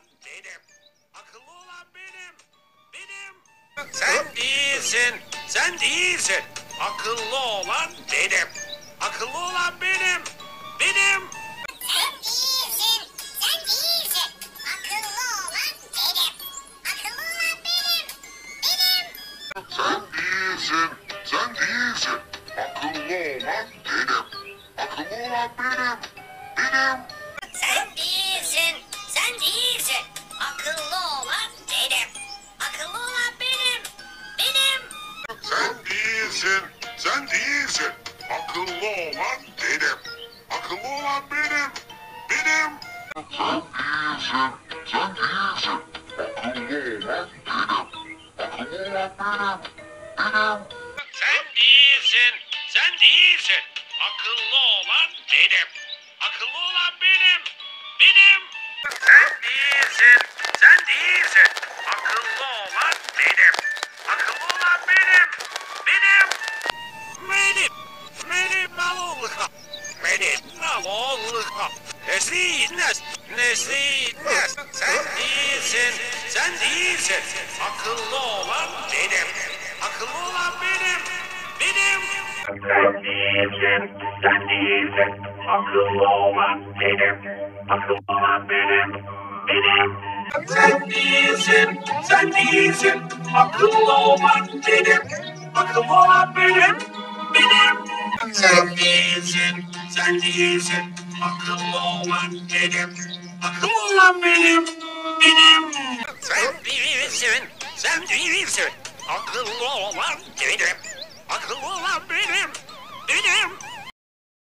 olan benim. Akıllı olan benim. Benim. Sen değilsin. Sen değilsin. Akıllı olan benim. Akıllı olan benim. Benim. Sen değilsin. Sen değilsin. Akıllı olan benim. Akıllı olan benim. Benim. Sen değilsin. Sen değilsin. Akıllı olan benim. Akıllı olan benim. Benim. Sen değilsin. Sen değilsin. Akıllı olan benim. Akıllı olan benim. Benim. Sen değilsin. Sen değilsin. Akıllı olan benim. Akıllı olan benim. Benim. Sen değilsin. Sen değilsin. Akıllı olan benim. Akıllı olan benim. Benim. Sen değilsin. Sen değilsin. Akıllı olan benim. Akıllı olan benim. Benim. Sen değilsin. Sen değilsin. Akıllı olan benim. Akıllı olan benim. Benim. Benim. Benim maloluka. Benim maloluka. Nesliyiz. Nesliyiz. Sen değilsin. Sen değilsin. Akıllı olan benim. Akıllı olan benim. Benim. Sen değilsin. Sen değilsin. Akıllı olan benim. Akıllı olan benim. Benim. Sen değilsin. Sen değilsin. Akıllı olan benim. Akıllı olan benim. Benim. Sen değilsin. Sen değilsin. Akıllı olan benim. Akıllı olan benim. Benim. Sen değilsin. Sen değilsin. Akıllı olan benim. Akıllı olan benim. Benim.